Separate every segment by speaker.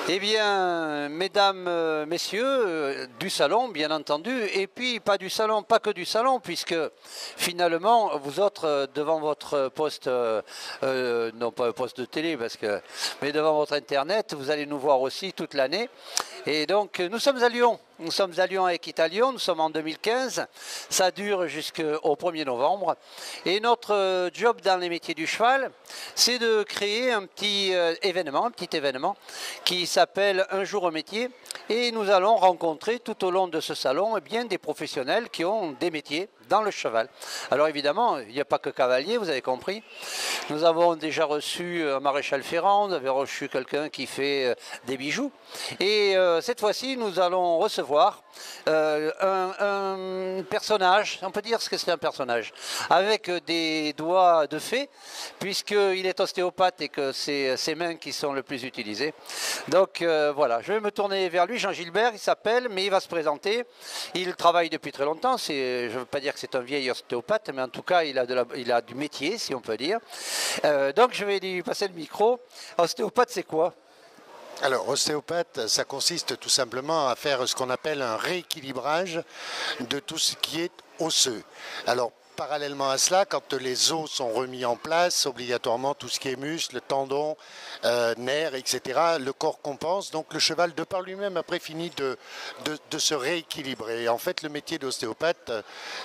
Speaker 1: Eh bien, mesdames, messieurs, du salon, bien entendu, et puis pas du salon, pas que du salon, puisque finalement, vous autres, devant votre poste, non pas un poste de télé, mais devant votre Internet, vous allez nous voir aussi toute l'année. Et donc, nous sommes à Lyon. Nous sommes à Lyon avec Italion, nous sommes en 2015, ça dure jusqu'au 1er novembre. Et notre job dans les métiers du cheval, c'est de créer un petit événement qui s'appelle Un jour au métier. Et nous allons rencontrer tout au long de ce salon bien des professionnels qui ont des métiers dans le cheval. Alors évidemment, il n'y a pas que cavalier, vous avez compris. Nous avons déjà reçu un maréchal ferrant, nous avons reçu quelqu'un qui fait des bijoux. Et cette fois-ci, nous allons recevoir un personnage, on peut dire ce que c'est un personnage, avec des doigts de fée, puisqu'il est ostéopathe et que c'est ses mains qui sont le plus utilisées. Donc voilà, je vais me tourner vers lui, Jean Gilbert, il s'appelle, mais il va se présenter. Il travaille depuis très longtemps, je ne veux pas dire que c'est un vieil ostéopathe, mais en tout cas, il a du métier, si on peut dire. Donc je vais lui passer le micro. Ostéopathe, c'est quoi ?
Speaker 2: Alors, ostéopathe, ça consiste tout simplement à faire ce qu'on appelle un rééquilibrage de tout ce qui est osseux. Alors, parallèlement à cela, quand les os sont remis en place, obligatoirement tout ce qui est muscles, tendons, nerfs, etc., le corps compense. Donc le cheval, de par lui-même, après finit de se rééquilibrer. En fait, le métier d'ostéopathe,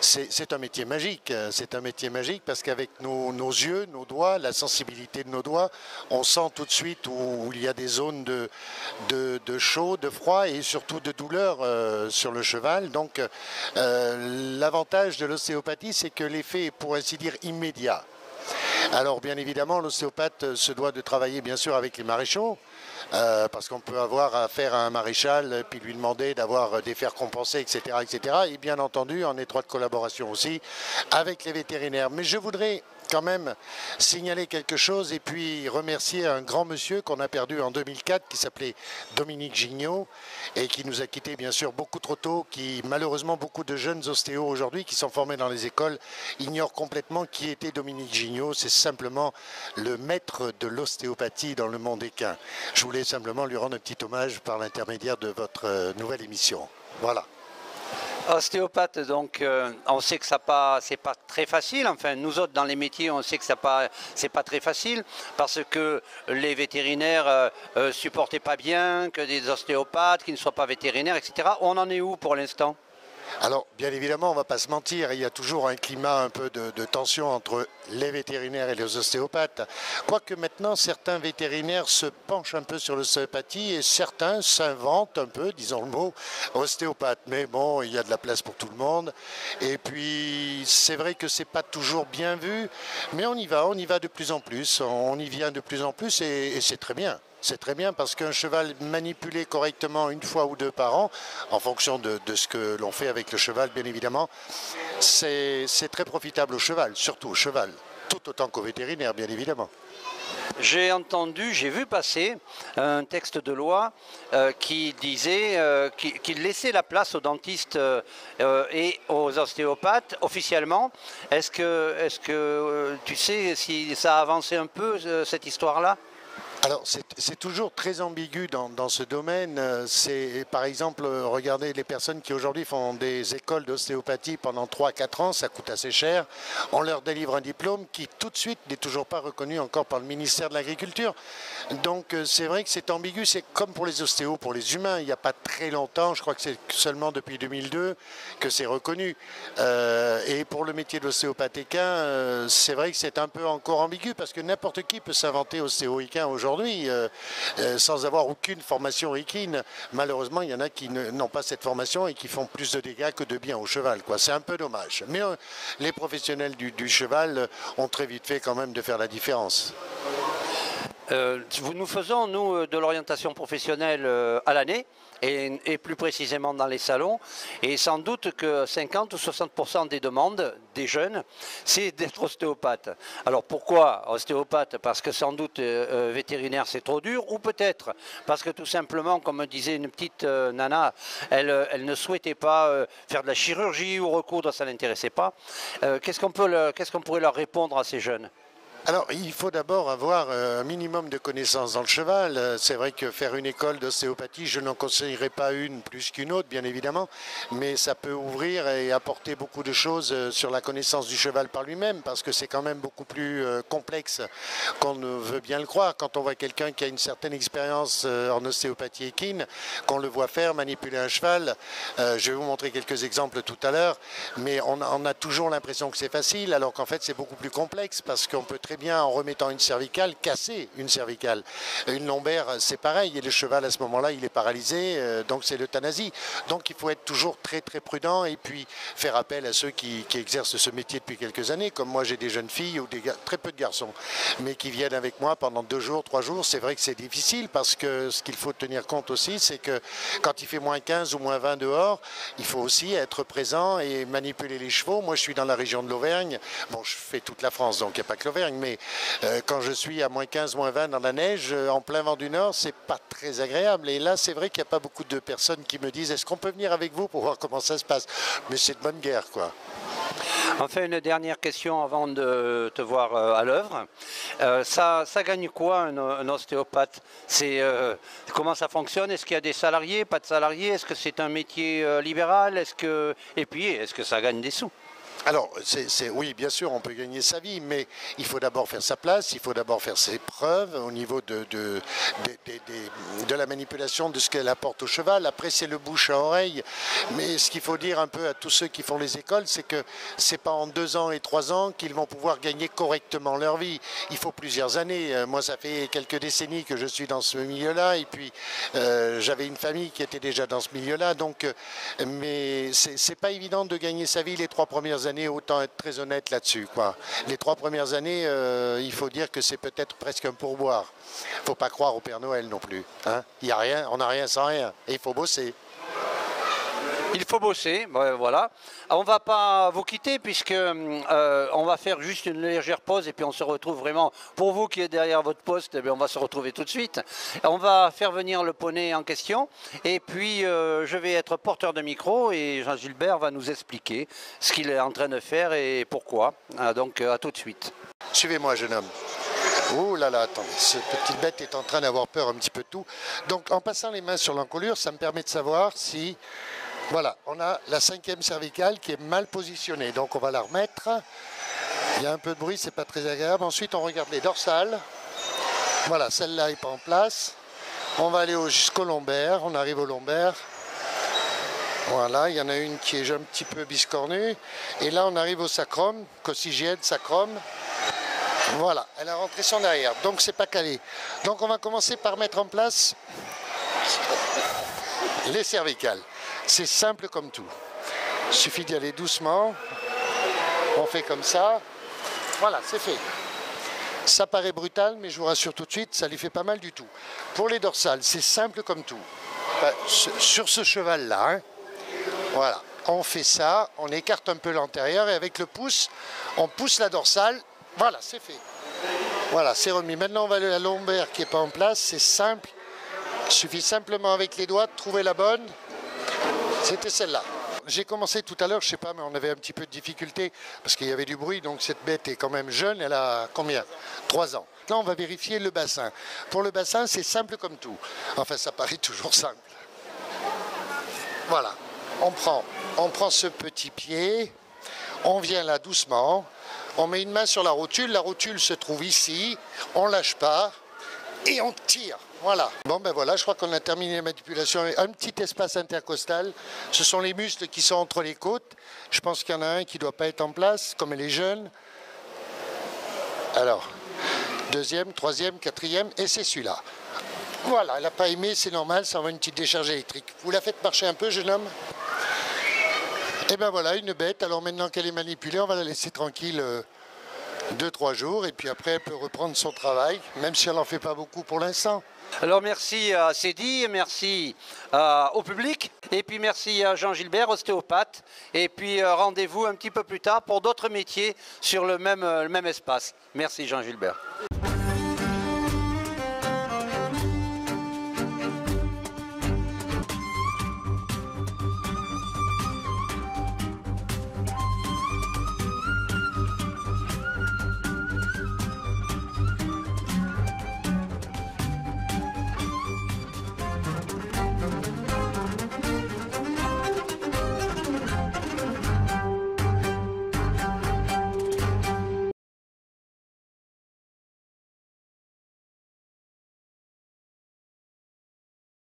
Speaker 2: c'est un métier magique. C'est un métier magique parce qu'avec nos yeux, nos doigts, la sensibilité de nos doigts, on sent tout de suite où il y a des zones de chaud, de froid et surtout de douleur sur le cheval. Donc l'avantage de l'ostéopathie, c'est que l'effet est pour ainsi dire immédiat. Alors bien évidemment, l'ostéopathe se doit de travailler bien sûr avec les maréchaux, parce qu'on peut avoir affaire à un maréchal puis lui demander d'avoir des fers compensés, etc., etc. Et bien entendu en étroite collaboration aussi avec les vétérinaires. Mais je voudrais quand même signaler quelque chose et puis remercier un grand monsieur qu'on a perdu en 2004 qui s'appelait Dominique Gignot et qui nous a quittés bien sûr beaucoup trop tôt, qui malheureusement beaucoup de jeunes ostéos aujourd'hui qui sont formés dans les écoles ignorent complètement qui était Dominique Gignot. C'est simplement le maître de l'ostéopathie dans le monde équin. Je voulais simplement lui rendre un petit hommage par l'intermédiaire de votre nouvelle émission. Voilà.
Speaker 1: Ostéopathe, donc on sait que c'est pas très facile. Enfin, nous autres dans les métiers, on sait que c'est pas très facile parce que les vétérinaires supportaient pas bien que des ostéopathes qui ne soient pas vétérinaires, etc. On en est où pour l'instant ?
Speaker 2: Alors, bien évidemment, on ne va pas se mentir, il y a toujours un climat un peu de tension entre les vétérinaires et les ostéopathes. Quoique maintenant, certains vétérinaires se penchent un peu sur l'ostéopathie et certains s'inventent un peu, disons le mot, ostéopathe. Mais bon, il y a de la place pour tout le monde. Et puis, c'est vrai que ce n'est pas toujours bien vu, mais on y va de plus en plus, on y vient de plus en plus et c'est très bien. C'est très bien parce qu'un cheval manipulé correctement une fois ou deux par an, en fonction de ce que l'on fait avec le cheval, bien évidemment, c'est très profitable au cheval, surtout au cheval, tout autant qu'au vétérinaire, bien évidemment.
Speaker 1: J'ai vu passer un texte de loi qui disait qu'il laissait la place aux dentistes et aux ostéopathes officiellement. Est-ce que tu sais si ça a avancé un peu cette histoire-là ?
Speaker 2: Alors, c'est toujours très ambigu dans ce domaine. C'est, par exemple, regardez les personnes qui aujourd'hui font des écoles d'ostéopathie pendant 3-4 ans, ça coûte assez cher. On leur délivre un diplôme qui, tout de suite, n'est toujours pas reconnu encore par le ministère de l'Agriculture. Donc, c'est vrai que c'est ambigu. C'est comme pour les ostéos, pour les humains. Il n'y a pas très longtemps, je crois que c'est seulement depuis 2002 que c'est reconnu. Et pour le métier d'ostéopathe équin, c'est vrai que c'est un peu encore ambigu parce que n'importe qui peut s'inventer ostéo-équin aujourd'hui. Sans avoir aucune formation équine. Malheureusement, il y en a qui n'ont pas cette formation et qui font plus de dégâts que de bien au cheval. C'est un peu dommage. Mais les professionnels du cheval ont très vite fait quand même de faire la différence.
Speaker 1: Nous faisons, nous, de l'orientation professionnelle à l'année, et plus précisément dans les salons, et sans doute que 50 ou 60% des demandes des jeunes, c'est d'être ostéopathe. Alors pourquoi ostéopathe? Parce que sans doute vétérinaire c'est trop dur, ou peut-être parce que tout simplement, comme disait une petite nana, elle ne souhaitait pas faire de la chirurgie ou recoudre, ça ne l'intéressait pas. Qu'est-ce qu'on pourrait leur répondre à ces jeunes?
Speaker 2: Alors, il faut d'abord avoir un minimum de connaissances dans le cheval. C'est vrai que faire une école d'ostéopathie, je n'en conseillerais pas une plus qu'une autre, bien évidemment, mais ça peut ouvrir et apporter beaucoup de choses sur la connaissance du cheval par lui-même, parce que c'est quand même beaucoup plus complexe qu'on ne veut bien le croire. Quand on voit quelqu'un qui a une certaine expérience en ostéopathie équine, qu'on le voit faire, manipuler un cheval, je vais vous montrer quelques exemples tout à l'heure, mais on a toujours l'impression que c'est facile, alors qu'en fait c'est beaucoup plus complexe, parce qu'on peut très bien, en remettant une cervicale, casser une cervicale. Une lombaire, c'est pareil, et le cheval à ce moment-là, il est paralysé, donc c'est l'euthanasie. Donc il faut être toujours très très prudent et puis faire appel à ceux qui exercent ce métier depuis quelques années, comme moi j'ai des jeunes filles ou très peu de garçons, mais qui viennent avec moi pendant 2 jours, 3 jours. C'est vrai que c'est difficile parce que ce qu'il faut tenir compte aussi, c'est que quand il fait moins 15 ou moins 20 dehors, il faut aussi être présent et manipuler les chevaux. Moi je suis dans la région de l'Auvergne, bon je fais toute la France donc il n'y a pas que l'Auvergne, mais quand je suis à moins 15, moins 20 dans la neige, en plein vent du nord, c'est pas très agréable. Et là, c'est vrai qu'il n'y a pas beaucoup de personnes qui me disent « Est-ce qu'on peut venir avec vous pour voir comment ça se passe ?» Mais c'est de bonne guerre, quoi.
Speaker 1: Enfin, une dernière question avant de te voir à l'œuvre. Ça gagne quoi un ostéopathe? Comment ça fonctionne? Est-ce qu'il y a des salariés, pas de salariés? Est-ce que c'est un métier libéral? Et puis, est-ce que ça gagne des sous?
Speaker 2: Alors, oui, bien sûr, on peut gagner sa vie, mais il faut d'abord faire sa place, il faut d'abord faire ses preuves au niveau de la manipulation de ce qu'elle apporte au cheval. Après, c'est le bouche à oreille. Mais ce qu'il faut dire un peu à tous ceux qui font les écoles, c'est que c'est pas en 2 ans et 3 ans qu'ils vont pouvoir gagner correctement leur vie. Il faut plusieurs années. Moi, ça fait quelques décennies que je suis dans ce milieu-là, et puis j'avais une famille qui était déjà dans ce milieu-là. Donc, mais c'est pas évident de gagner sa vie les 3 premières années, autant être très honnête là-dessus, quoi. Les 3 premières années, il faut dire que c'est peut-être presque un pourboire. Il ne faut pas croire au Père Noël non plus. Hein. Il y a rien, on n'a rien sans rien. Et il faut bosser.
Speaker 1: Il faut bosser, voilà. On ne va pas vous quitter puisque on va faire juste une légère pause et puis on se retrouve vraiment. Pour vous qui êtes derrière votre poste, eh bien, on va se retrouver tout de suite. On va faire venir le poney en question et puis je vais être porteur de micro et Jean-Gilbert va nous expliquer ce qu'il est en train de faire et pourquoi. Donc à tout de suite.
Speaker 2: Suivez-moi, jeune homme. Oh là là, attendez, cette petite bête est en train d'avoir peur un petit peu de tout. Donc en passant les mains sur l'encolure, ça me permet de savoir si... Voilà, on a la 5e cervicale qui est mal positionnée. Donc on va la remettre. Il y a un peu de bruit, c'est pas très agréable. Ensuite, on regarde les dorsales. Voilà, celle-là n'est pas en place. On va aller jusqu'au lombaire. On arrive au lombaire. Voilà, il y en a une qui est un petit peu biscornue. Et là, on arrive au sacrum, coccygienne, sacrum. Voilà, elle a rentré son derrière. Donc, c'est pas calé. Donc, on va commencer par mettre en place les cervicales. C'est simple comme tout. Il suffit d'y aller doucement. On fait comme ça. Voilà, c'est fait. Ça paraît brutal, mais je vous rassure tout de suite, ça les fait pas mal du tout. Pour les dorsales, c'est simple comme tout. Sur ce cheval-là, hein, voilà, on fait ça, on écarte un peu l'antérieur et avec le pouce, on pousse la dorsale. Voilà, c'est fait. Voilà, c'est remis. Maintenant, on va aller à la lombaire qui n'est pas en place. C'est simple. Il suffit simplement avec les doigts de trouver la bonne. C'était celle-là. J'ai commencé tout à l'heure, je sais pas, mais on avait un petit peu de difficulté parce qu'il y avait du bruit. Donc cette bête est quand même jeune. Elle a combien? 3 ans. Là, on va vérifier le bassin. Pour le bassin, c'est simple comme tout. Enfin, ça paraît toujours simple. Voilà. On prend ce petit pied. On vient là doucement. On met une main sur la rotule. La rotule se trouve ici. On lâche pas. Et on tire. Voilà. Bon ben voilà, je crois qu'on a terminé la manipulation. Un petit espace intercostal. Ce sont les muscles qui sont entre les côtes. Je pense qu'il y en a un qui ne doit pas être en place, comme elle est jeune. Alors, 2e, 3e, 4e, et c'est celui-là. Voilà, elle n'a pas aimé, c'est normal, ça envoie une petite décharge électrique. Vous la faites marcher un peu, jeune homme? Et ben voilà, une bête. Alors maintenant qu'elle est manipulée, on va la laisser tranquille 2-3 jours. Et puis après, elle peut reprendre son travail, même si elle n'en fait pas beaucoup pour l'instant.
Speaker 1: Alors merci à Cédille, merci au public, et puis merci à Jean-Gilbert, ostéopathe, et puis rendez-vous un petit peu plus tard pour d'autres métiers sur le même espace. Merci Jean-Gilbert.